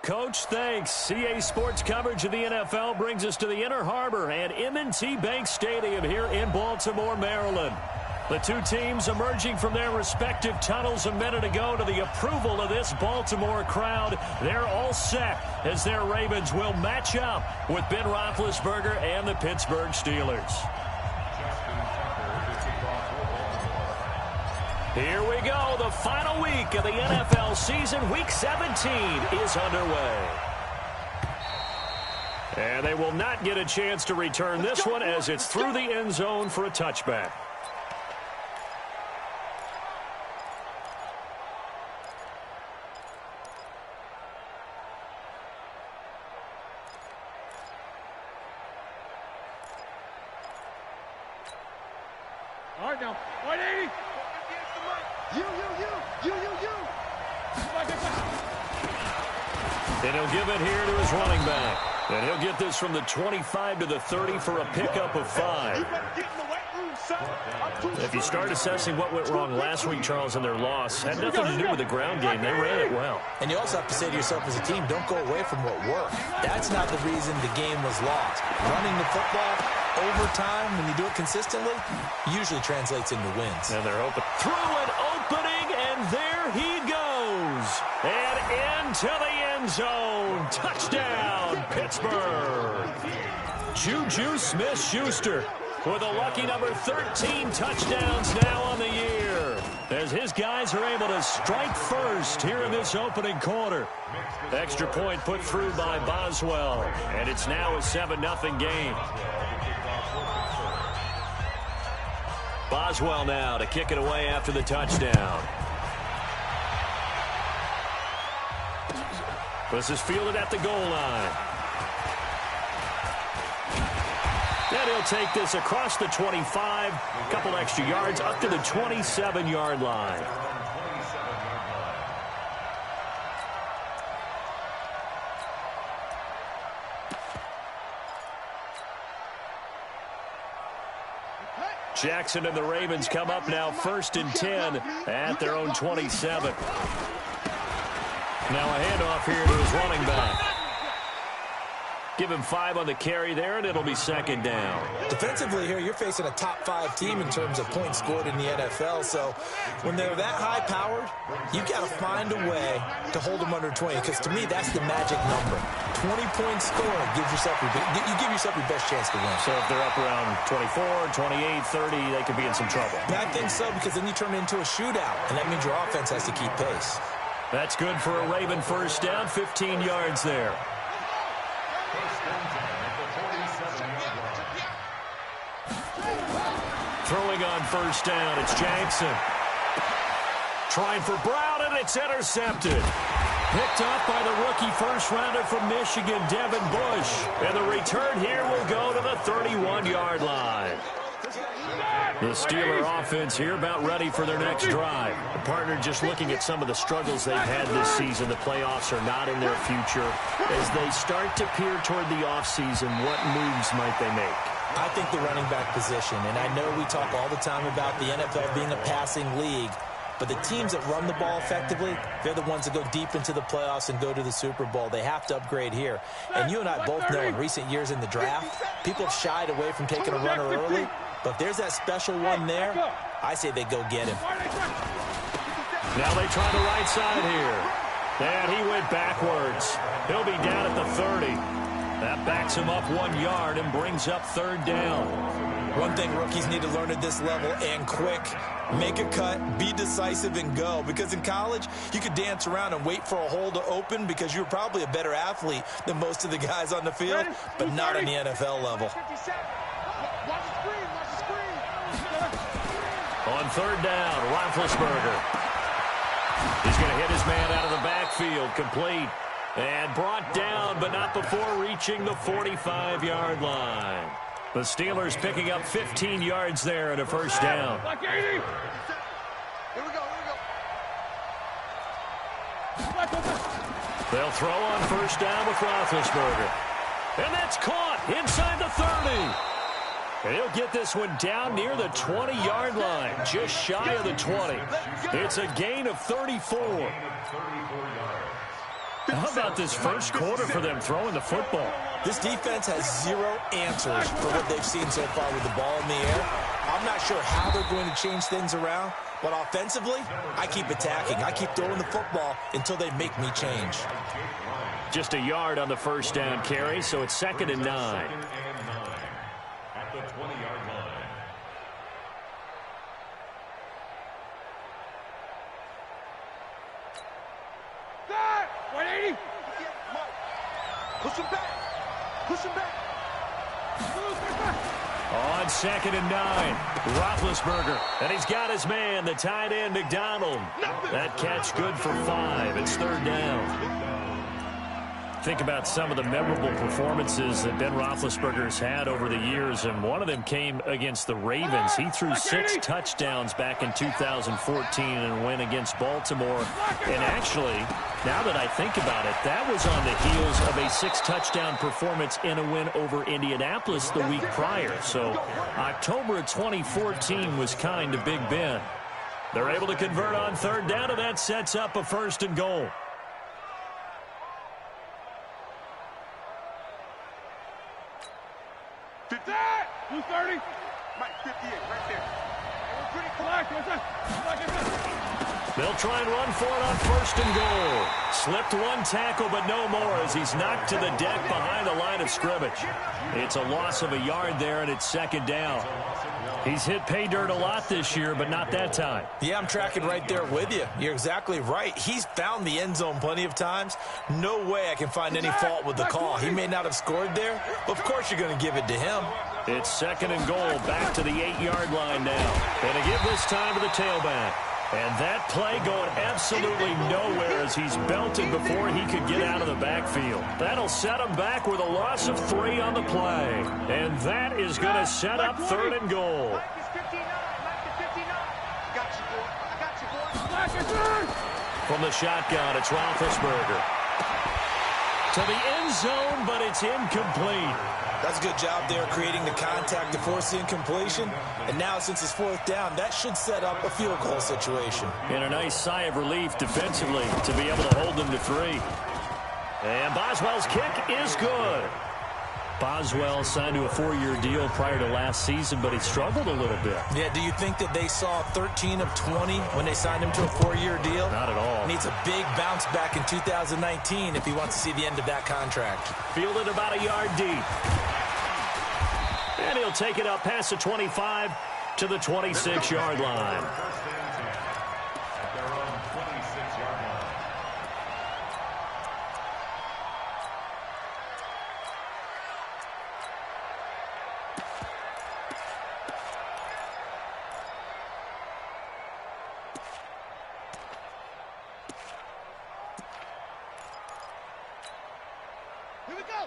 Coach, thanks. CA Sports coverage of the NFL brings us to the Inner Harbor at M&T Bank Stadium here in Baltimore, Maryland. The two teams emerging from their respective tunnels a minute ago to the approval of this Baltimore crowd. They're all set as their Ravens will match up with Ben Roethlisberger and the Pittsburgh Steelers. Here we go. The final week of the NFL season. Week 17 is underway. And they will not get a chance to return this one as it's through the end zone for a touchback. All right, now, 180. You. And he'll give it here to his running back. And he'll get this from the 25 to the 30 for a pickup of 5. If you start assessing what went wrong last week, Charles, in their loss, had nothing to do with the ground game. They ran it well. And you also have to say to yourself as a team, don't go away from what worked. That's not the reason the game was lost. Running the football over time, when you do it consistently, usually translates into wins. And they're open. Through an opening, and there he goes. And into the end zone. Touchdown, Pittsburgh. Juju Smith-Schuster with a lucky number 13 touchdowns now on the year, as his guys are able to strike first here in this opening quarter. Extra point put through by Boswell, and it's now a 7-0 game. Boswell now to kick it away after the touchdown. This is fielded at the goal line. And he'll take this across the 25, a couple extra yards up to the 27-yard line. Jackson and the Ravens come up now 1st and 10 at their own 27. Now a handoff here to his running back. Give him 5 on the carry there, and it'll be 2nd down. Defensively here, you're facing a top-5 team in terms of points scored in the NFL. So when they're that high-powered, you got to find a way to hold them under 20. Because to me, that's the magic number. 20 points scored gives yourself you give yourself your best chance to win. So if they're up around 24, 28, 30, they could be in some trouble. Yeah, I think so, because then you turn it into a shootout, and that means your offense has to keep pace. That's good for a Raven first down, 15 yards there. Throwing on first down, it's Jackson. Trying for Brown, and it's intercepted. Picked up by the rookie first-rounder from Michigan, Devin Bush. And the return here will go to the 31-yard line. The Steeler offense here about ready for their next drive. The partner just looking at some of the struggles they've had this season. The playoffs are not in their future. As they start to peer toward the offseason, what moves might they make? I think the running back position, and I know we talk all the time about the NFL being a passing league, but the teams that run the ball effectively, they're the ones that go deep into the playoffs and go to the Super Bowl. They have to upgrade here. And you and I both know in recent years in the draft, people have shied away from taking a runner early, but if there's that special one there, I say they go get him. Now they try the right side here. And he went backwards. He'll be down at the 30. That backs him up 1 yard and brings up 3rd down. One thing rookies need to learn at this level, and quick, make a cut, be decisive, and go. Because in college, you could dance around and wait for a hole to open because you're probably a better athlete than most of the guys on the field, but not on the NFL level. On 3rd down, Roethlisberger. He's going to hit his man out of the backfield, complete. And brought down, but not before reaching the 45-yard line. The Steelers picking up 15 yards there and a first down. Like 80. Here we go. They'll throw on first down with Roethlisberger. And that's caught inside the 30. He'll get this one down near the 20-yard line, just shy of the 20. It's a gain of 34. How about this first quarter for them throwing the football? This defense has zero answers for what they've seen so far with the ball in the air. I'm not sure how they're going to change things around, but offensively, I keep attacking. I keep throwing the football until they make me change. Just a yard on the first down carry, so it's 2nd and 9. At the 20-yard line. That! 180. Push him back. On 2nd and 9, Roethlisberger, and he's got his man, the tight end, McDonald. That catch good for 5. It's 3rd down. Think about some of the memorable performances that Ben Roethlisberger's had over the years, and one of them came against the Ravens. He threw 6 touchdowns back in 2014 and a win against Baltimore. And actually, now that I think about it, that was on the heels of a 6-touchdown performance in a win over Indianapolis the week prior. So October of 2014 was kind of Big Ben. They're able to convert on 3rd down, and that sets up a 1st and goal. That! 230. Mike, 58, right there. We're pretty black. They'll try and run for it on 1st and goal. Slipped one tackle, but no more as he's knocked to the deck behind the line of scrimmage. It's a loss of a yard there, and it's 2nd down. He's hit pay dirt a lot this year, but not that time. Yeah, I'm tracking right there with you. You're exactly right. He's found the end zone plenty of times. No way I can find any fault with the call. He may not have scored there, but of course you're going to give it to him. It's 2nd and goal, back to the 8-yard line now. And a give this time to the tailback. And that play going absolutely nowhere as he's belted before he could get out of the backfield. That'll set him back with a loss of 3 on the play. And that is going to set up 3rd and goal. From the shotgun, it's Roethlisberger. To the end zone, but it's incomplete. That's a good job there creating the contact to force the incompletion. And now since it's 4th down, that should set up a field goal situation. And a nice sigh of relief defensively to be able to hold them to 3. And Boswell's kick is good. Boswell signed to a 4-year deal prior to last season, but he struggled a little bit. Yeah, do you think that they saw 13 of 20 when they signed him to a 4-year deal? Not at all. Needs a big bounce back in 2019 if he wants to see the end of that contract. Fielded about a yard deep. And he'll take it up past the 25 to the 26-yard line.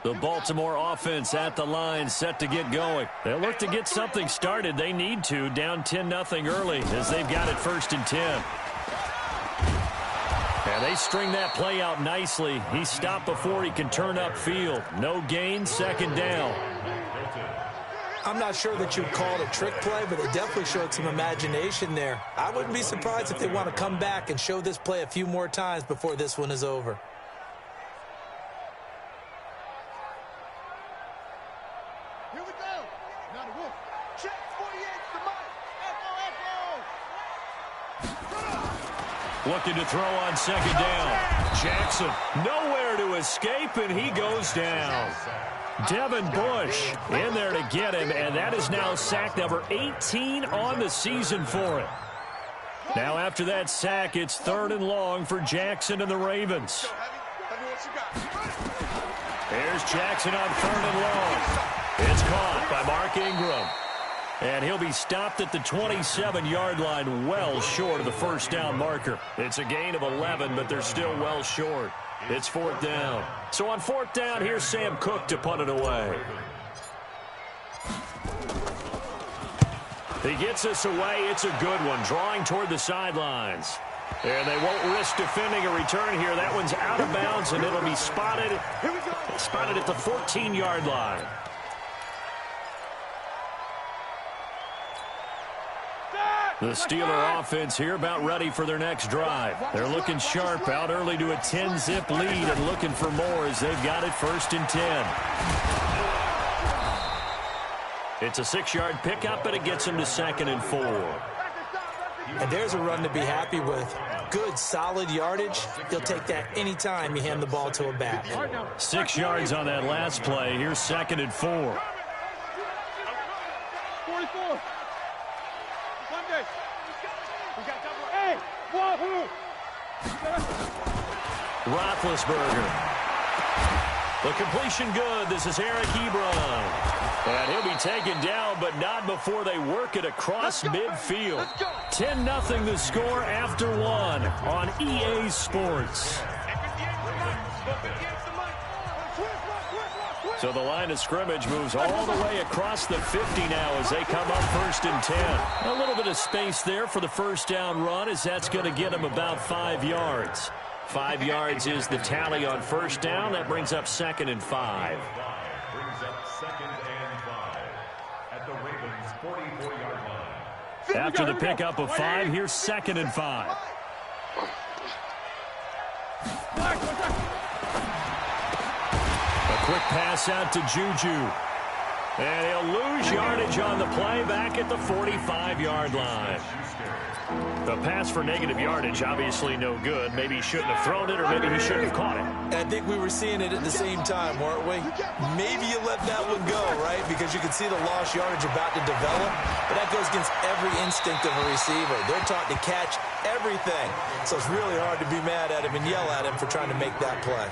The Baltimore offense at the line, set to get going. They'll look to get something started. They need to, down 10-0 early as they've got it 1st and 10. And they string that play out nicely. He stopped before he can turn upfield. No gain, 2nd down. I'm not sure that you'd call it a trick play, but it definitely showed some imagination there. I wouldn't be surprised if they want to come back and show this play a few more times before this one is over. Looking to throw on 2nd down. Jackson nowhere to escape, and he goes down. Devin Bush in there to get him, and that is now sack number 18 on the season for him. Now after that sack, it's 3rd and long for Jackson and the Ravens. Here's Jackson on 3rd and long. It's caught by Mark Ingram. And he'll be stopped at the 27-yard line, well short of the 1st down marker. It's a gain of 11, but they're still well short. It's 4th down. So on 4th down, here's Sam Cook to punt it away. He gets us away. It's a good one, drawing toward the sidelines. And they won't risk defending a return here. That one's out of bounds, and it'll be spotted at the 14-yard line. The Steeler offense here about ready for their next drive. They're looking sharp, out early to a 10-zip lead and looking for more as they've got it 1st and 10. It's a 6-yard pickup, and it gets them to 2nd and 4. And there's a run to be happy with. Good, solid yardage. He'll take that anytime you hand the ball to a back. 6 yards on that last play. Here's 2nd and 4. 44. Sunday. Hey, wahoo! Roethlisberger. The completion good. This is Eric Ebron. And he'll be taken down, but not before they work it across midfield. 10-0 the score after 1 on EA Sports. So the line of scrimmage moves all the way across the 50 now as they come up 1st and 10. A little bit of space there for the first down run as that's going to get them about 5 yards. 5 yards is the tally on first down. That brings up 2nd and 5. After the pickup of 5, here's 2nd and 5. A quick pass out to Juju. And he'll lose yardage on the play back at the 45-yard line. The pass for negative yardage, obviously no good. Maybe he shouldn't have thrown it, or maybe he shouldn't have caught it. I think we were seeing it at the same time, weren't we? Maybe you let that one go, right? Because you can see the lost yardage about to develop. But that goes against every instinct of a receiver. They're taught to catch everything. So it's really hard to be mad at him and yell at him for trying to make that play.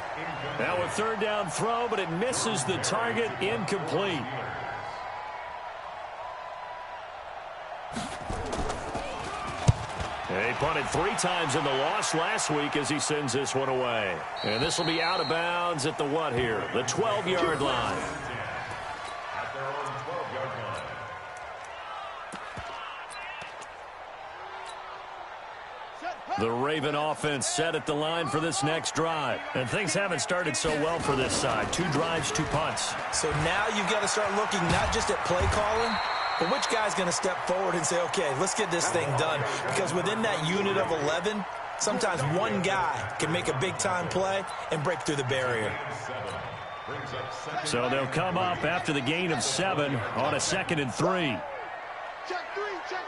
Now a 3rd down throw, but it misses the target, incomplete. He punted 3 times in the loss last week as he sends this one away. And this will be out of bounds at the what here? The 12-yard line. The Raven offense set at the line for this next drive. And things haven't started so well for this side. 2 drives, 2 punts. So now you've got to start looking not just at play calling, but which guy's going to step forward and say, okay, let's get this thing done. Because within that unit of 11, sometimes one guy can make a big-time play and break through the barrier. So they'll come up after the gain of 7 on a 2nd and 3. Check 3, check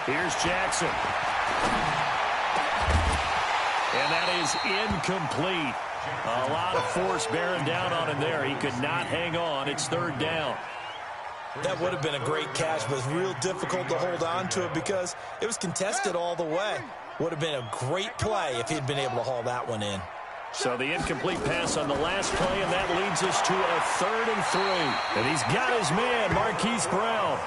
3. Here's Jackson. And that is incomplete. A lot of force bearing down on him there. He could not hang on. It's 3rd down. That would have been a great catch, but it's real difficult to hold on to it because it was contested all the way. Would have been a great play if he'd been able to haul that one in. So the incomplete pass on the last play, and that leads us to a 3rd and 3. And he's got his man, Marquise Brown.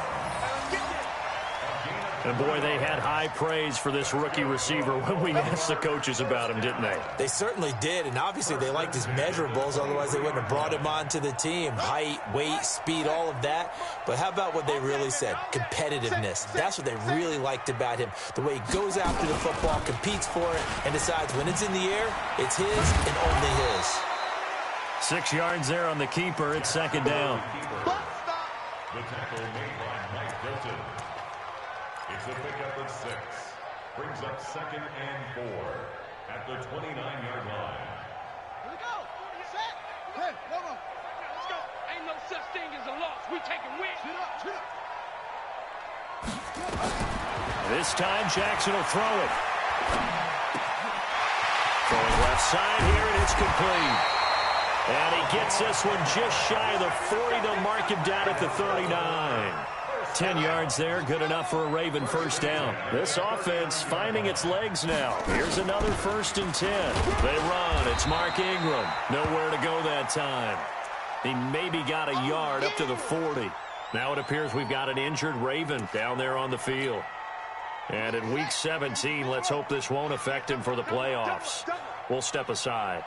And, boy, they had high praise for this rookie receiver when we asked the coaches about him, didn't they? They certainly did, and obviously they liked his measurables. Otherwise, they wouldn't have brought him onto the team. Height, weight, speed, all of that. But how about what they really said? Competitiveness. That's what they really liked about him. The way he goes after the football, competes for it, and decides when it's in the air, it's his and only his. 6 yards there on the keeper. It's 2nd down. The tackle made by Mike Hilton. It's a pickup of 6. Brings up 2nd and 4 at the 29-yard line. Here we go. Set. Hey, come on. Let's go. Ain't no such thing as a loss. We taking wins. Sit up, sit up. This time, Jackson will throw it. Throwing left side here, and it's complete. And he gets this one just shy of the 40. They'll mark him down at the 39. 10 yards there, good enough for a Raven 1st down. This offense finding its legs now. Here's another 1st and 10. They run. It's Mark Ingram. Nowhere to go that time. He maybe got a yard up to the 40. Now it appears we've got an injured Raven down there on the field. And in Week 17, let's hope this won't affect him for the playoffs. We'll step aside.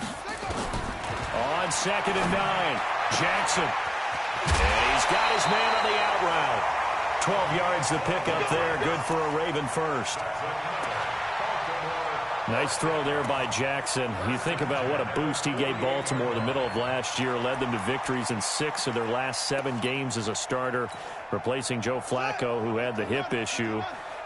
On 2nd and 9, Jackson. And he's got his man on the out route. 12 yards to pick up there. Good for a Raven first. Nice throw there by Jackson. You think about what a boost he gave Baltimore in the middle of last year. Led them to victories in 6 of their last 7 games as a starter, replacing Joe Flacco, who had the hip issue.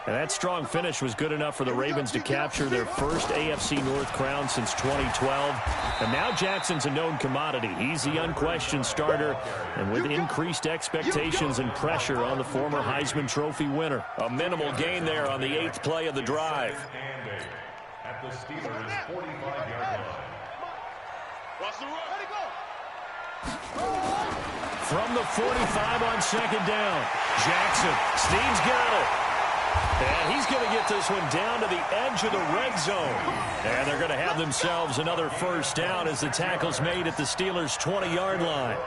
And that strong finish was good enough for the Ravens to capture their first AFC North crown since 2012. And now Jackson's a known commodity. He's the unquestioned starter, and with increased expectations and pressure on the former Heisman Trophy winner. A minimal gain there on the 8th play of the drive. At the Steelers' 45-yard line. From the 45 on 2nd down, Jackson. Steve's got it. And he's going to get this one down to the edge of the red zone. And they're going to have themselves another first down as the tackle's made at the Steelers' 20-yard line.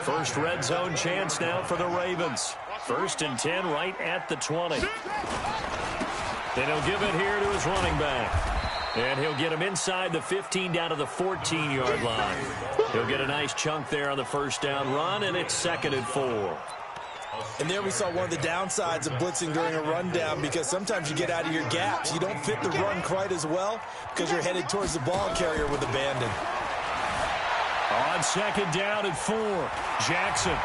First red zone chance now for the Ravens. 1st and 10 right at the 20. Then he'll give it here to his running back. And he'll get him inside the 15 down to the 14-yard line. He'll get a nice chunk there on the first down run, and it's 2nd and 4. And there we saw one of the downsides of blitzing during a rundown, because sometimes you get out of your gaps. You don't fit the run quite as well because you're headed towards the ball carrier with abandon. On 2nd down and 4, Jackson.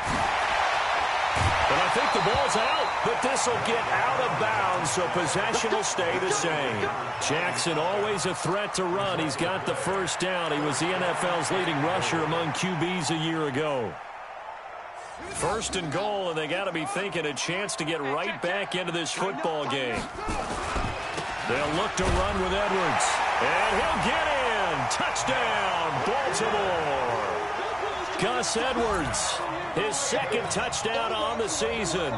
But I think the ball's out, but this will get out of bounds, so possession will stay the same. Jackson always a threat to run. He's got the first down. He was the NFL's leading rusher among QBs a year ago. 1st and goal, and they got to be thinking a chance to get right back into this football game. They'll look to run with Edwards, and he'll get in. Touchdown, Baltimore. Gus Edwards, his 2nd touchdown on the season,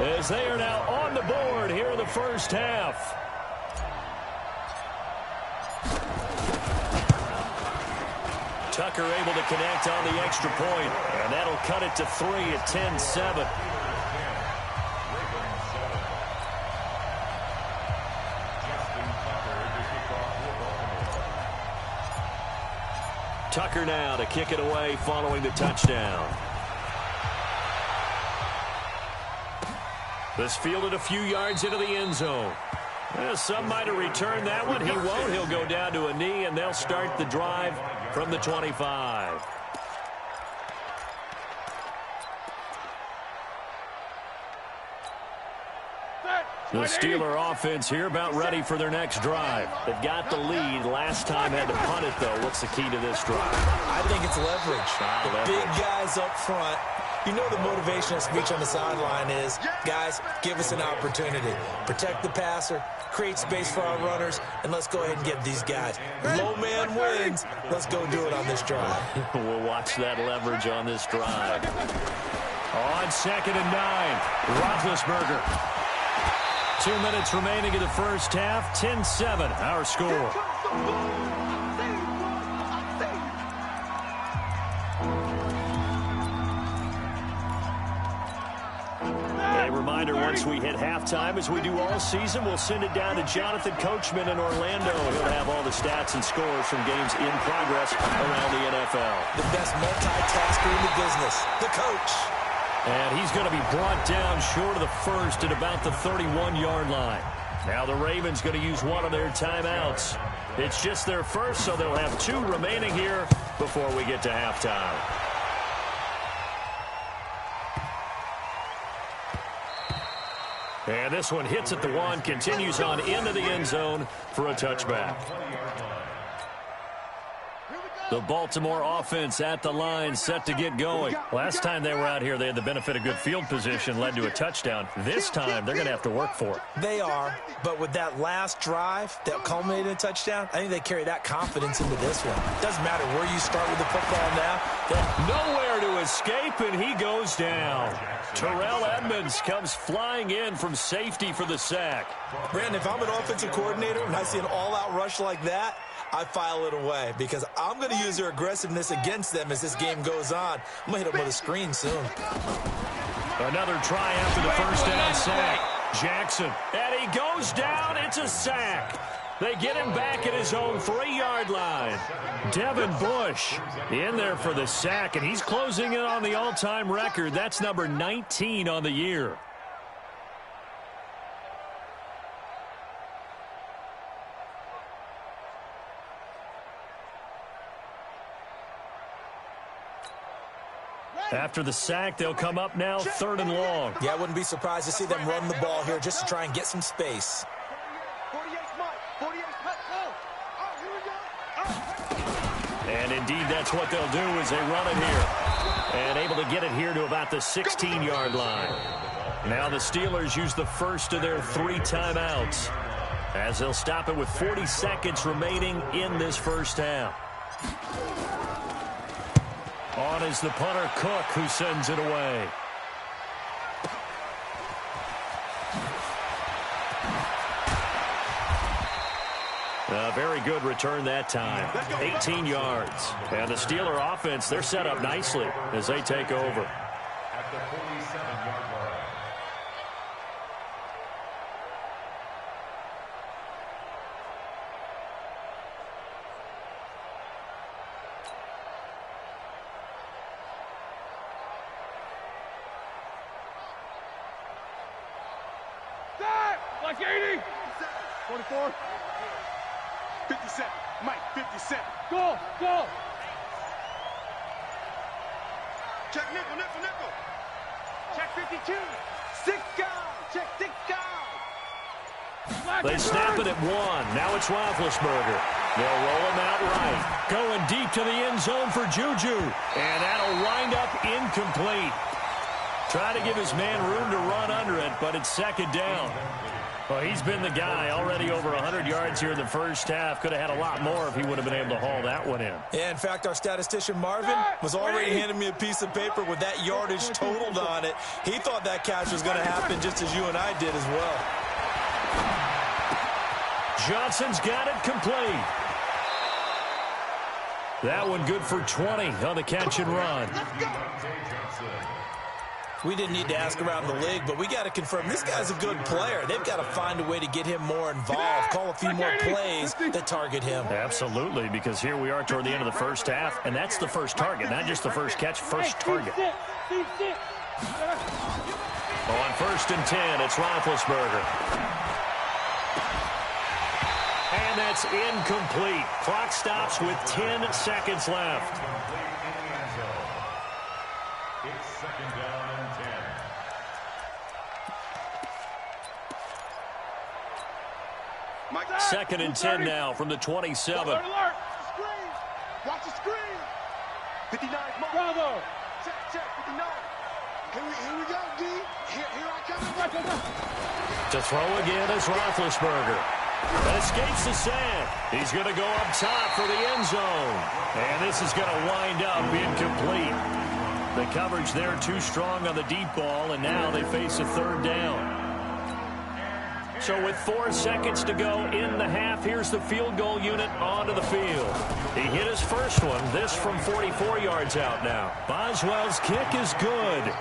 as they are now on the board here in the first half. Tucker able to connect on the extra point, and that'll cut it to 3 at 10-7. Tucker now to kick it away following the touchdown. This fielded a few yards into the end zone. Well, some might have returned that one. He won't. He'll go down to a knee, and they'll start the drive from the 25. The Steeler offense here about ready for their next drive. They've got the lead. Last time had to punt it, though. What's the key to this drive? I think it's leverage. The big guys up front. You know the motivational speech on the sideline is, guys, give us an opportunity. Protect the passer, create space for our runners, and let's go ahead and get these guys. Low man wins. Let's go do it on this drive. We'll watch that leverage on this drive. On 2nd and 9, Roethlisberger. 2 minutes remaining in the first half. 10-7, our score. A reminder, once we hit halftime, as we do all season, we'll send it down to Jonathan Coachman in Orlando. He'll have all the stats and scores from games in progress around the NFL. The best multitasker in the business, the coach. And he's going to be brought down short of the first at about the 31-yard line. Now the Ravens going to use one of their timeouts. It's just their first, so they'll have 2 remaining here before we get to halftime. And this one hits at the 1, continues on into the end zone for a touchback. The Baltimore offense at the line, set to get going. Last time they were out here, they had the benefit of good field position, led to a touchdown. This time, they're going to have to work for it. They are, but with that last drive that culminated in a touchdown, I think they carry that confidence into this one. Doesn't matter where you start with the football now. Nowhere to escape, and he goes down. Terrell Edmonds comes flying in from safety for the sack. Brandon, if I'm an offensive coordinator and I see an all-out rush like that, I file it away because I'm going to use their aggressiveness against them as this game goes on. I'm going to hit them with a screen soon. Another try after the first down sack. Jackson. And he goes down. It's a sack. They get him back at his own 3-yard line. Devin Bush in there for the sack, and he's closing in on the all-time record. That's number 19 on the year. After the sack, they'll come up now 3rd and long. Yeah, I wouldn't be surprised to see them run the ball here just to try and get some space. And indeed, that's what they'll do as they run it here. And able to get it here to about the 16-yard line. Now the Steelers use the first of their 3 timeouts as they'll stop it with 40 seconds remaining in this first half. On is the punter, Cook, who sends it away. A very good return that time. 18 yards. And the Steeler offense, they're set up nicely as they take over. At the 47-yard line. Like 80. 44. 57. Mike, 57. Go. Check nickel. Check 52. 6 guys. Check 6 guys. They snap it at 1. Now it's Roethlisberger. They'll roll him out right. Going deep to the end zone for Juju. And that'll wind up incomplete. Try to give his man room to run under it, but it's 2nd down. Well, he's been the guy already over 100 yards here in the first half. Could have had a lot more if he would have been able to haul that one in. Yeah, in fact, our statistician Marvin was already handing me a piece of paper with that yardage totaled on it. He thought that catch was going to happen just as you and I did as well. Johnson's got it complete. That one good for 20 on the catch and run. We didn't need to ask around the league, but we got to confirm this guy's a good player. They've got to find a way to get him more involved, call a few more plays that target him. Absolutely, because here we are toward the end of the first half, and that's the first target, not just the first catch, first target. On 1st and 10, it's Roethlisberger. And that's incomplete. Clock stops with 10 seconds left. It's 2nd down and 10. Mike, 2nd and 10 now from the 27. Alert. Screen. Watch the screen. 59. Bravo. Check. 59. Here we go, D. Here I come. To throw again is Roethlisberger. Escapes the sand. He's going to go up top for the end zone. And this is going to wind up incomplete. The coverage there too strong on the deep ball, and now they face a 3rd down. So with 4 seconds to go in the half, here's the field goal unit onto the field. He hit his first one, this from 44 yards out now. Boswell's kick is good.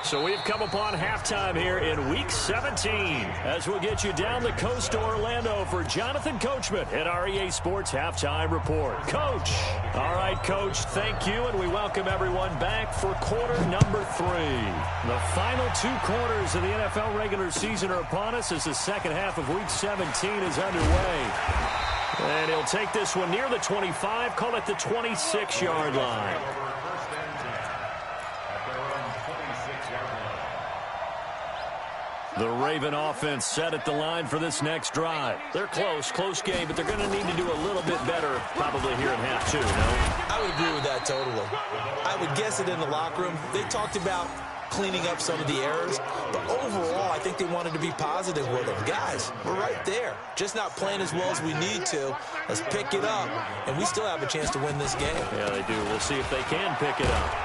So we've come upon halftime here in Week 17 as we'll get you down the coast to Orlando for Jonathan Coachman at our EA Sports Halftime Report. Coach. All right, Coach, thank you, and we welcome everyone back for quarter number 3. The final 2 quarters of the NFL regular season are upon us as the second half of Week 17 is underway. And he'll take this one near the 25, call it the 26-yard line. The Raven offense set at the line for this next drive. They're close game, but they're going to need to do a little bit better probably here in half 2, no? I would agree with that totally. I would guess it in the locker room. They talked about cleaning up some of the errors, but overall, I think they wanted to be positive with them. Guys, we're right there. Just not playing as well as we need to. Let's pick it up, and we still have a chance to win this game. Yeah, they do. We'll see if they can pick it up.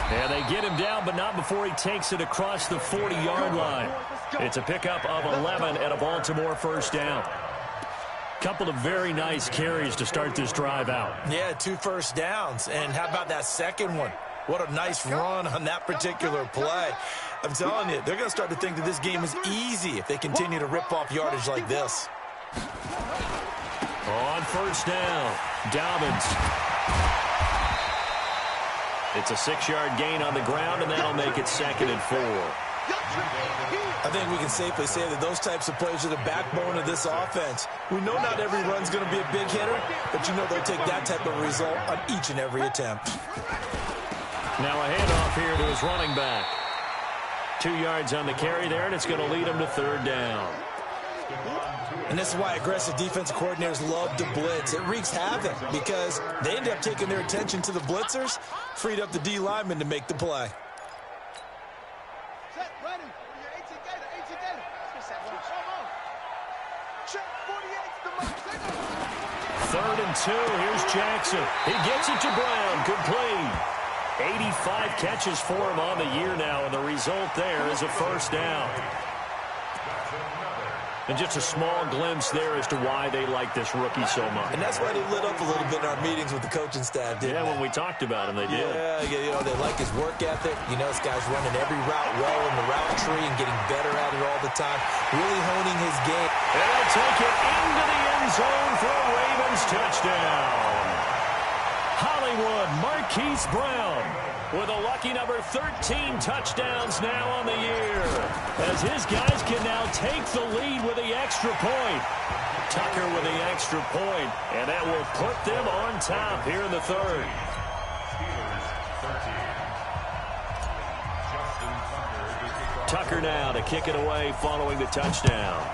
And they get him down, but not before he takes it across the 40-yard line. It's a pickup of 11 and a Baltimore 1st down. Couple of very nice carries to start this drive out. Yeah, 2 first downs. And how about that second one? What a nice run on that particular play. I'm telling you, they're going to start to think that this game is easy if they continue to rip off yardage like this. On first down, Dobbins. It's a 6-yard gain on the ground, and that'll make it 2nd and 4. I think we can safely say that those types of plays are the backbone of this offense. We know not every run's going to be a big hitter, but you know they'll take that type of result on each and every attempt. Now a handoff here to his running back. 2 yards on the carry there, and it's going to lead him to 3rd down. And this is why aggressive defensive coordinators love to blitz. It wreaks havoc because they end up taking their attention to the blitzers, freed up the D lineman to make the play. Set, ready. 3rd and 2. Here's Jackson. He gets it to Brown. Complete. 85 catches for him on the year now, and the result there is a 1st down. And just a small glimpse there as to why they like this rookie so much. And that's why they lit up a little bit in our meetings with the coaching staff, didn't they? When we talked about him, they did. Yeah, you know, they like his work ethic. You know, this guy's running every route well in the route tree and getting better at it all the time, really honing his game. And they'll take it into the end zone for a Ravens touchdown. Hollywood Marquise Brown with a lucky number 13 touchdowns now on the year, as his guys can now take the lead with the extra point. Tucker with the extra point, and that will put them on top here in the 3rd. Tucker now to kick it away following the touchdown.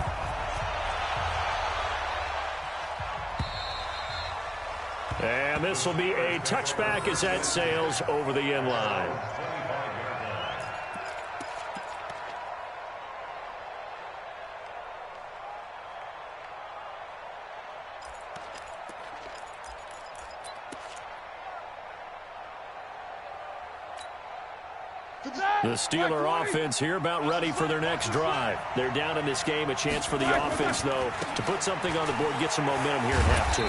And this will be a touchback as that sails over the end line. The Steeler offense here about ready for their next drive. They're down in this game. A chance for the offense, though, to put something on the board, get some momentum here at half 2.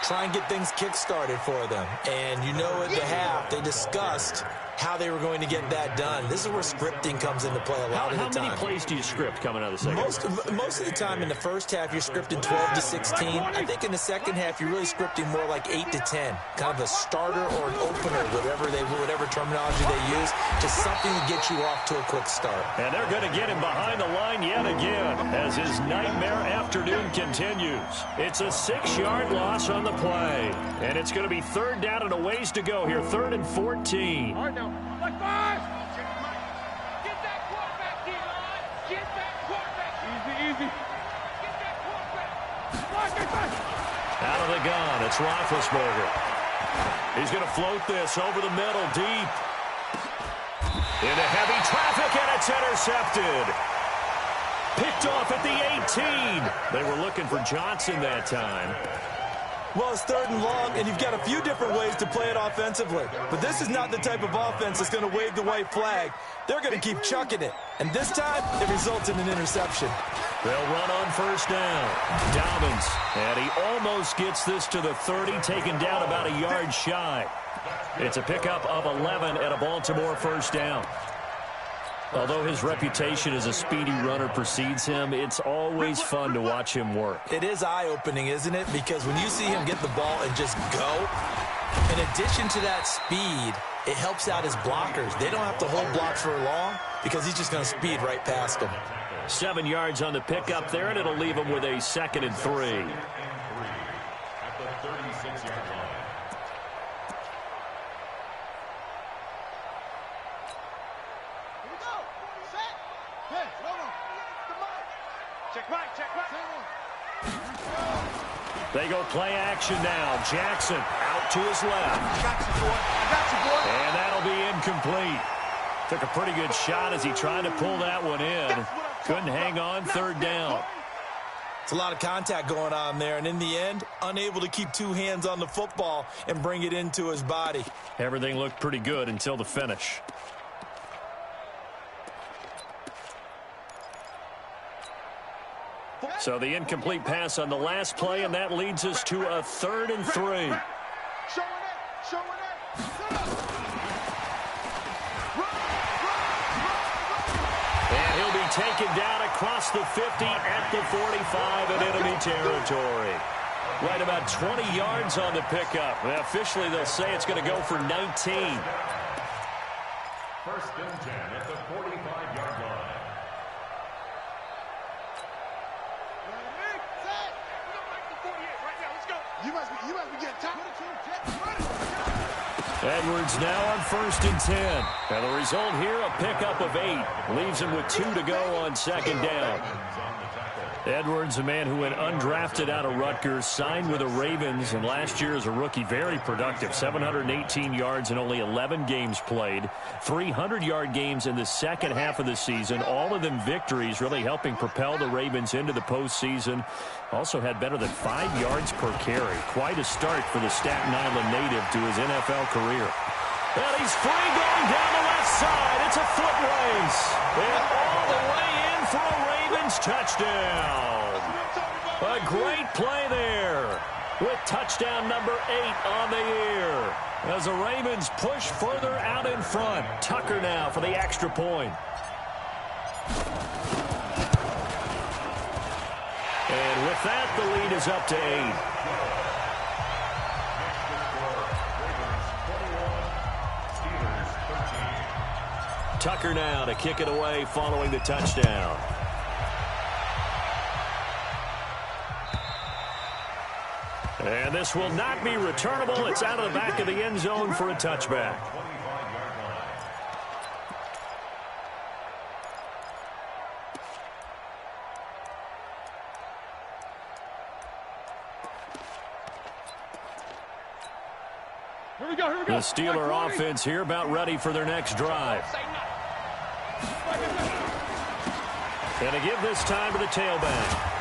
Try and get things kick-started for them. And you know at the half, they discussed how they were going to get that done. This is where scripting comes into play a lot of the time. How many plays do you script coming out of the second? Most of the time in the first half, you're scripting 12 to 16. I think in the second half, you're really scripting more like 8 to 10. Kind of a starter or an opener, whatever terminology they use. Just something to get you off to a quick start. And they're going to get him behind the line yet again as his nightmare afternoon continues. It's a 6-yard loss on the play. And it's going to be 3rd down and a ways to go here. 3rd and 14. All right, now. Like 5. Get that quarterback, D-line. Get that quarterback. Easy. Get that quarterback. Out of the gun, it's Roethlisberger. He's going to float this over the middle, deep. Into heavy traffic, and it's intercepted. Picked off at the 18. They were looking for Johnson that time. Well, it's 3rd and long, and you've got a few different ways to play it offensively. But this is not the type of offense that's going to wave the white flag. They're going to keep chucking it. And this time, it results in an interception. They'll run on 1st down. Dobbins, and he almost gets this to the 30, taken down about a yard shy. It's a pickup of 11 at a Baltimore 1st down. Although his reputation as a speedy runner precedes him, it's always fun to watch him work. It is eye-opening, isn't it? Because when you see him get the ball and just go, in addition to that speed, it helps out his blockers. They don't have to hold blocks for long because he's just going to speed right past them. 7 yards on the pickup there, and it'll leave him with a 2nd and 3. At the 36-yard line. They go play action now. Jackson out to his left. I got you, boy. And that'll be incomplete. Took a pretty good shot as he tried to pull that one in. Couldn't hang on 3rd down. It's a lot of contact going on there, and in the end, unable to keep 2 hands on the football and bring it into his body. Everything looked pretty good until the finish. So the incomplete pass on the last play, and that leads us to a 3rd and 3. taken down across the 50 at the 45 in enemy territory. Right about 20 yards on the pickup. Well, officially, they'll say it's going to go for 19. First and 10 at the 45-yard line. You must be getting top. Edwards now on first and 10. And the result here, a pickup of 8. Leaves him with 2 to go on second down. Edwards, a man who went undrafted out of Rutgers, signed with the Ravens, and last year as a rookie, very productive. 718 yards in only 11 games played. 300-yard games in the second half of the season. All of them victories, really helping propel the Ravens into the postseason. Also had better than 5 yards per carry. Quite a start for the Staten Island native to his NFL career. And he's free going down the left side. It's a foot race. And all the way in for a Ravens touchdown. A great play there with touchdown number 8 on the year. As the Ravens push further out in front. Tucker now for the extra point. And with that, the lead is up to 8. Tucker now to kick it away following the touchdown. And this will not be returnable. It's out of the back of the end zone for a touchback. Here we go. The Steeler offense here about ready for their next drive. And to give this time to the tailback.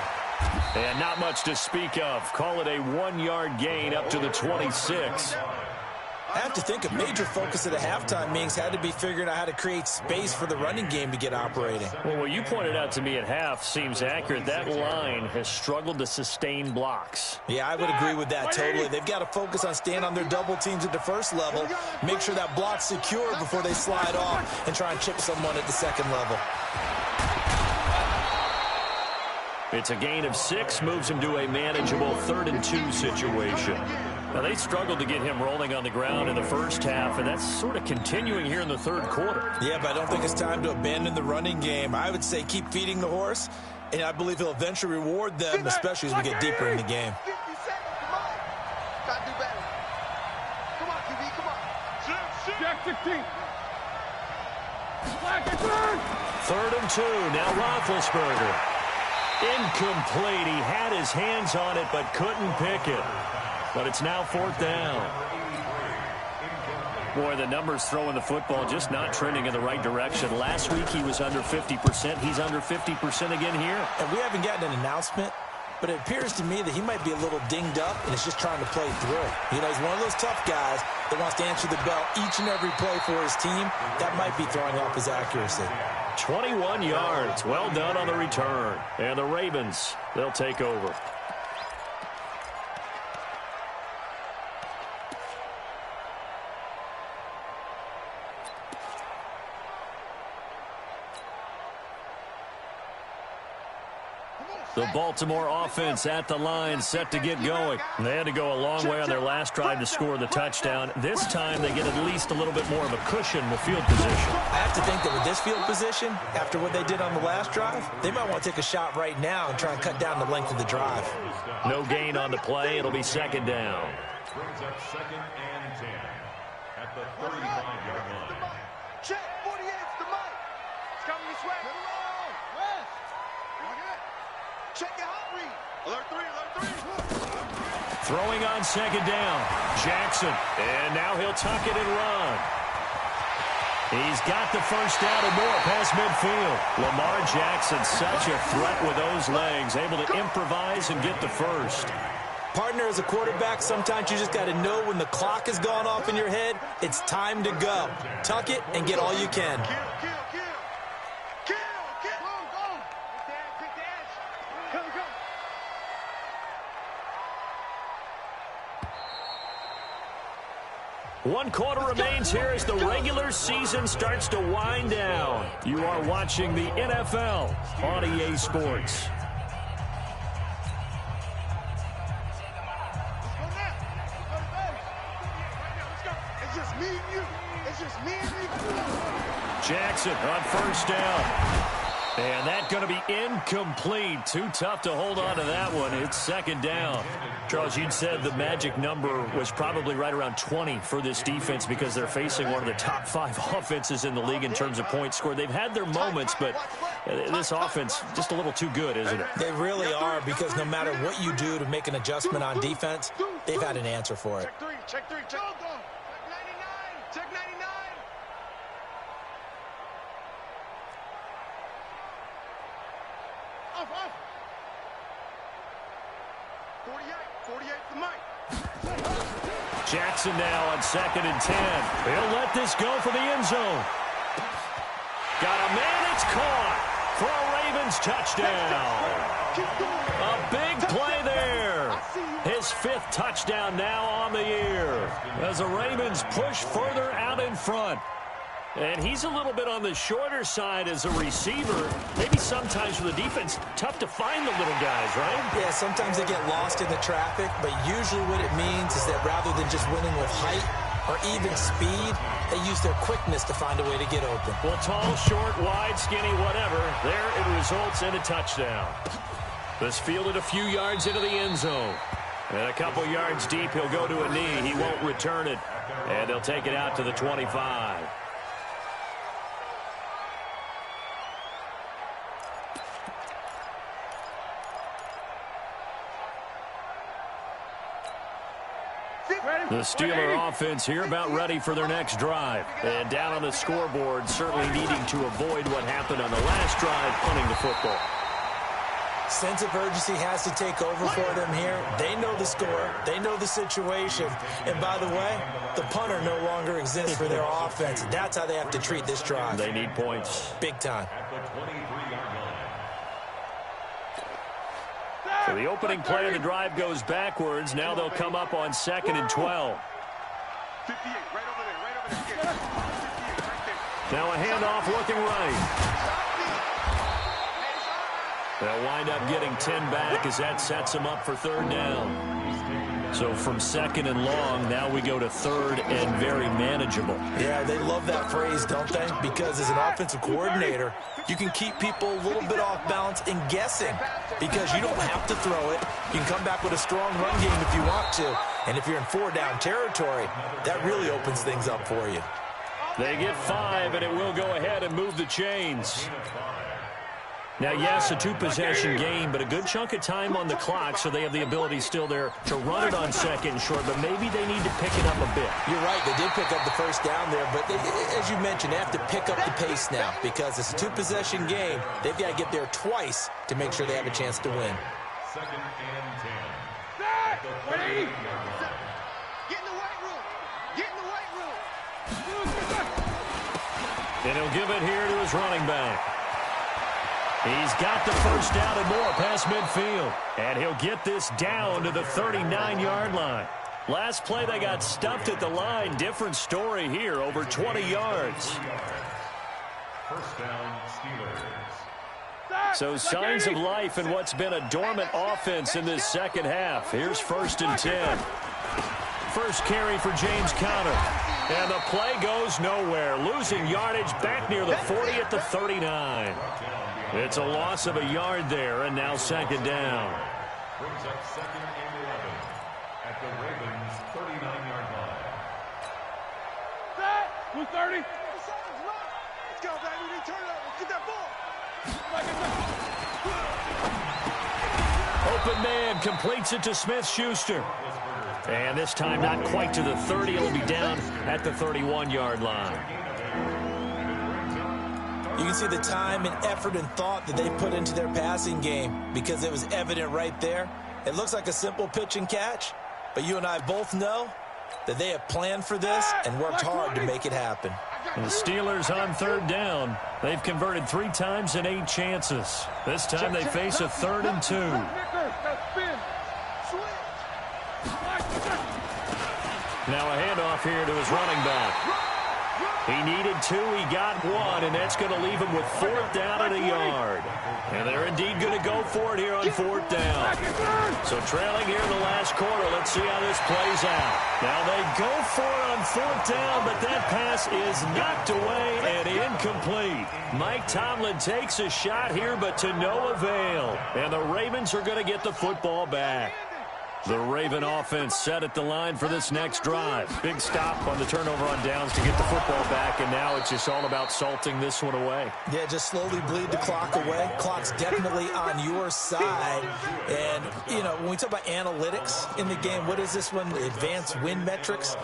And not much to speak of. Call it a 1-yard gain up to the 26. I have to think a major focus at the halftime meetings had to be figuring out how to create space for the running game to get operating. Well, what you pointed out to me at half seems accurate. That line has struggled to sustain blocks. Yeah, I would agree with that totally. They've got to focus on staying on their double teams at the first level, make sure that block's secure before they slide off and try and chip someone at the second level. It's a gain of 6, moves him to a manageable 3rd and 2 situation. Now, they struggled to get him rolling on the ground in the first half, and that's sort of continuing here in the third quarter. Yeah, but I don't think it's time to abandon the running game. I would say keep feeding the horse, and I believe he'll eventually reward them, especially as we get deeper in the game. 50 seconds, come on. Gotta do better. Come on, QB, come on. Jack 16. Black and burn. 3rd and 2, now Roethlisberger. Incomplete. He had his hands on it, but couldn't pick it. But it's now 4th down. Boy, the numbers throwing the football just not trending in the right direction. Last week he was under 50%. He's under 50% again here. And we haven't gotten an announcement, but it appears to me that he might be a little dinged up and is just trying to play through. You know, he's one of those tough guys that wants to answer the bell each and every play for his team. That might be throwing off his accuracy. 21 yards. Well done on the return. And the Ravens, they'll take over. The Baltimore offense at the line, set to get going. They had to go a long way on their last drive to score the touchdown. This time they get at least a little bit more of a cushion with field position. I have to think that with this field position, after what they did on the last drive, they might want to take a shot right now and try and cut down the length of the drive. No gain on the play. It'll be 2nd down. Brings up 2nd and 10 at the 35-yard line. Check, 48's the mic. It's coming this way. West. Check your hot read. Alert 3. Throwing on 2nd down. Jackson. And now he'll tuck it and run. He's got the first down and more past midfield. Lamar Jackson, such a threat with those legs, able to improvise and get the first. Partner, as a quarterback, sometimes you just got to know when the clock has gone off in your head, it's time to go. Tuck it and get all you can. Kill. Go. Quick dash. Go. 1 quarter remains here as the regular season starts to wind down. You are watching the NFL on EA Sports. It's just me and you. It's just me and you. Jackson on first down. And that's going to be incomplete. Too tough to hold on to that one. It's second down. Charles, you'd said the magic number was probably right around 20 for this defense because they're facing one of the top 5 offenses in the league in terms of points scored. They've had their moments, but this offense just a little too good, isn't it? They really are, because no matter what you do to make an adjustment on defense, they've had an answer for it. Check 99. Check 99. Off. 48 for Mike. Jackson now on 2nd and 10. He'll let this go for the end zone. Got a man, it's caught for a Ravens touchdown. A big play there. His 5th touchdown now on the year as the Ravens push further out in front. And he's a little bit on the shorter side as a receiver. Maybe sometimes for the defense, tough to find the little guys, right? Yeah, sometimes they get lost in the traffic, but usually what it means is that rather than just winning with height or even speed, they use their quickness to find a way to get open. Well, tall, short, wide, skinny, whatever, there it results in a touchdown. This fielded a few yards into the end zone. And a couple yards deep, he'll go to a knee. He won't return it. And they'll take it out to the 25. The Steeler offense here about ready for their next drive. And down on the scoreboard, certainly needing to avoid what happened on the last drive, punting the football. Sense of urgency has to take over for them here. They know the score. They know the situation. And by the way, the punter no longer exists for their offense. That's how they have to treat this drive. They need points. Big time. So the opening play of the drive goes backwards. Now they'll come up on 2nd and 12. 58, right over there. Now a handoff looking right. They'll wind up getting 10 back as that sets them up for 3rd down. So from 2nd and long, now we go to 3rd and very manageable. Yeah, they love that phrase, don't they? Because as an offensive coordinator, you can keep people a little bit off balance and guessing because you don't have to throw it. You can come back with a strong run game if you want to. And if you're in 4-down territory, that really opens things up for you. They get 5, and it will go ahead and move the chains. Now, yes, a 2-possession game, but a good chunk of time on the clock, so they have the ability still there to run it on 2nd and short, but maybe they need to pick it up a bit. You're right. They did pick up the first down there, but as you mentioned, they have to pick up the pace now because it's a 2-possession game. They've got to get there twice to make sure they have a chance to win. 2nd and 10. Ready? Get in the white room. Get in the white room. And he'll give it here to his running back. He's got the first down and more past midfield. And he'll get this down to the 39-yard line. Last play, they got stuffed at the line. Different story here, over 20 yards. First down, Steelers. So signs of life in what's been a dormant offense in this second half. Here's 1st and 10. First carry for James Conner. And the play goes nowhere. Losing yardage back near the 40 at the 39. It's a loss of a yard there, and now 2nd down. Brings up 2nd and 11 at the Ravens' 39-yard line. Set. 230. Let's go, baby. We need to turn it up. Let's get that ball. Open man completes it to Smith-Schuster. And this time not quite to the 30. It'll be down at the 31-yard line. You can see the time and effort and thought that they put into their passing game because it was evident right there. It looks like a simple pitch and catch, but you and I both know that they have planned for this and worked hard to make it happen. And the Steelers on 3rd down. They've converted 3 times in 8 chances. This time they face a 3rd and 2. Now a handoff here to his running back. He needed 2, he got 1, and that's going to leave him with 4th down at a yard. And they're indeed going to go for it here on 4th down. So trailing here in the last quarter, let's see how this plays out. Now they go for it on 4th down, but that pass is knocked away and incomplete. Mike Tomlin takes a shot here, but to no avail. And the Ravens are going to get the football back. The Raven offense set at the line for this next drive. Big stop on the turnover on downs to get the football back, and now it's just all about salting this one away. Yeah, just slowly bleed the clock away. Clock's definitely on your side. And, you know, when we talk about analytics in the game, what is this one? Advanced win metrics?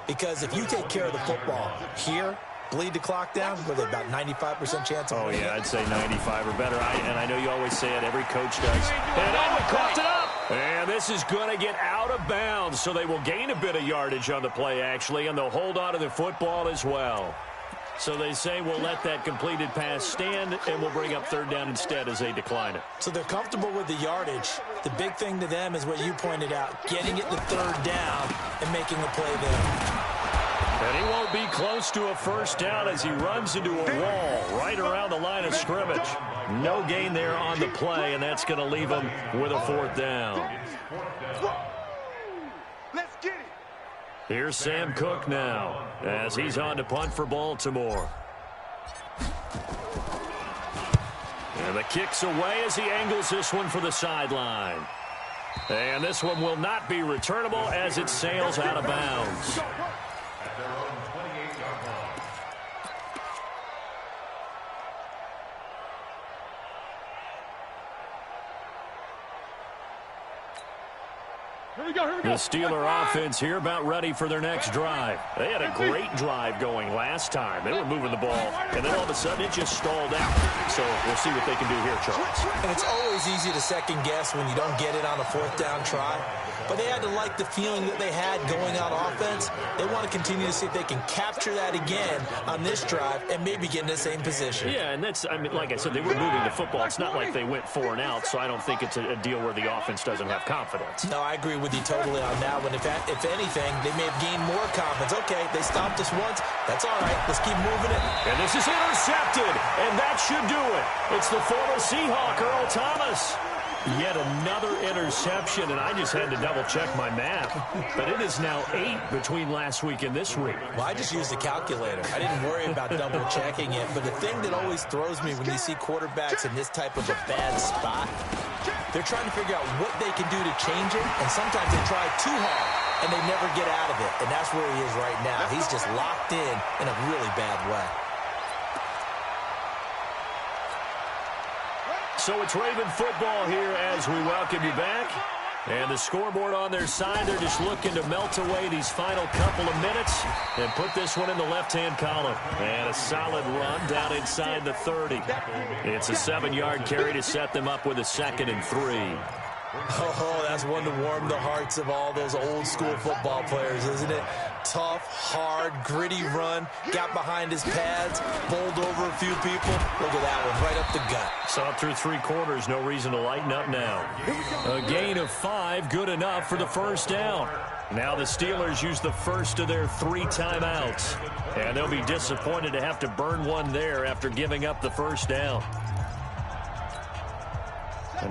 Because if you take care of the football here, bleed the clock down, with about 95% chance of winning. Yeah, I'd say 95 or better. And I know you always say it, every coach does. And Owen coughed it up. And this is going to get out of bounds, so they will gain a bit of yardage on the play, actually, and they'll hold on to the football as well. So they say we'll let that completed pass stand, and we'll bring up 3rd down instead as they decline it. So they're comfortable with the yardage. The big thing to them is what you pointed out, getting it to 3rd down and making a play there. And he won't be close to a 1st down as he runs into a wall right around the line of scrimmage. No gain there on the play, and that's going to leave him with a 4th down. Let's get it. Here's Sam Cook now as he's on to punt for Baltimore. And the kick's away as he angles this one for the sideline. And this one will not be returnable as it sails out of bounds. At their own 28-yard line. Here we go. The Steeler offense here about ready for their next drive. They had a great drive going last time. They were moving the ball, and then all of a sudden it just stalled out. So we'll see what they can do here, Charles. And it's always easy to second guess when you don't get it on a 4th down try. But they had to like the feeling that they had going on offense. They want to continue to see if they can capture that again on this drive and maybe get in the same position. Yeah, and that's, I mean, like I said, they were moving the football. It's not like they went 4 and out, so I don't think it's a deal where the offense doesn't have confidence. No, I agree with you totally on that one. If anything, they may have gained more confidence. Okay, they stopped us once. That's all right. Let's keep moving it. And this is intercepted, and that should do it. It's the former Seahawk, Earl Thomas. Yet another interception, and I just had to double-check my math. But it is now 8 between last week and this week. Well, I just used a calculator. I didn't worry about double-checking it. But the thing that always throws me when you see quarterbacks in this type of a bad spot, they're trying to figure out what they can do to change it, and sometimes they try too hard, and they never get out of it. And that's where he is right now. He's just locked in a really bad way. So it's Raven football here as we welcome you back. And the scoreboard on their side, they're just looking to melt away these final couple of minutes and put this one in the left-hand column. And a solid run down inside the 30. It's a 7-yard carry to set them up with a 2nd and 3. Oh, that's one to warm the hearts of all those old-school football players, isn't it? Tough, hard, gritty run, got behind his pads, bowled over a few people. Look at that one, right up the gut. Saw it through 3 quarters, no reason to lighten up now. A gain of 5, good enough for the 1st down. Now the Steelers use the first of their 3 timeouts, and they'll be disappointed to have to burn one there after giving up the 1st down.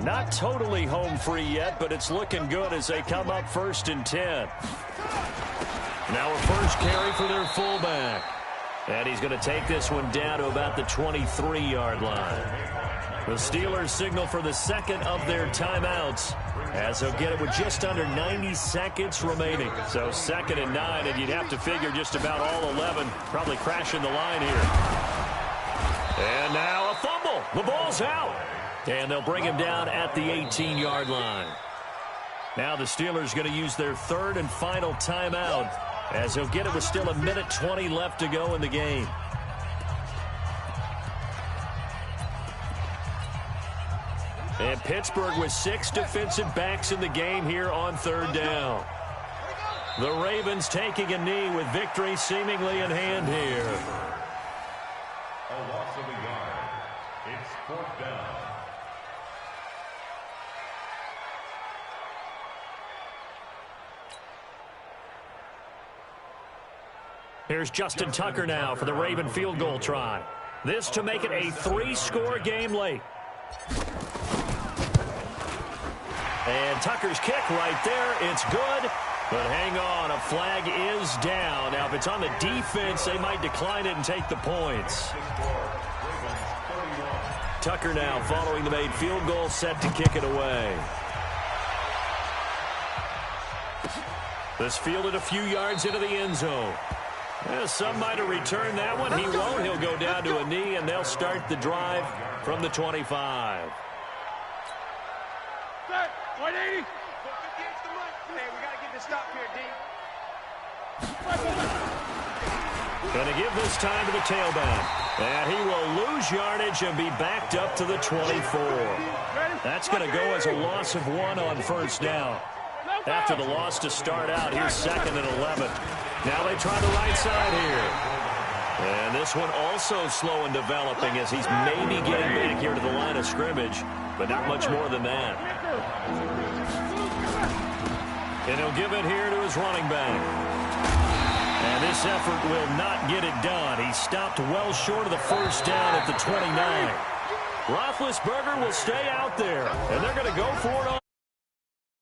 Not totally home free yet, but it's looking good as they come up 1st and 10. Now a first carry for their fullback. And he's going to take this one down to about the 23-yard line. The Steelers signal for the 2nd of their timeouts as they'll get it with just under 90 seconds remaining. So 2nd and 9, and you'd have to figure just about all 11 probably crashing the line here. And now a fumble. The ball's out. And they'll bring him down at the 18-yard line. Now the Steelers going to use their 3rd and final timeout as they'll get it with still 1:20 left to go in the game. And Pittsburgh with 6 defensive backs in the game here on 3rd down. The Ravens taking a knee with victory seemingly in hand here. A loss of a yard. It's 4th down. Here's Justin Tucker now for the Raven field goal try. This to make it a 3-score game late. And Tucker's kick right there. It's good. But hang on, a flag is down. Now, if it's on the defense, they might decline it and take the points. Tucker now following the made field goal, set to kick it away. This fielded a few yards into the end zone. Some might have returned that one. He won't. He'll go down to a knee, and they'll start the drive from the 25. 180. Hey, we got to get this stop here, D. Going to give this time to the tailback. And he will lose yardage and be backed up to the 24. That's going to go as a loss of 1 on first down. After the loss to start out, here's 2nd and 11. Now they try the right side here. And this one also slow in developing as he's maybe getting back here to the line of scrimmage, but not much more than that. And he'll give it here to his running back. And this effort will not get it done. He stopped well short of the first down at the 29. Roethlisberger will stay out there, and they're going to go for it on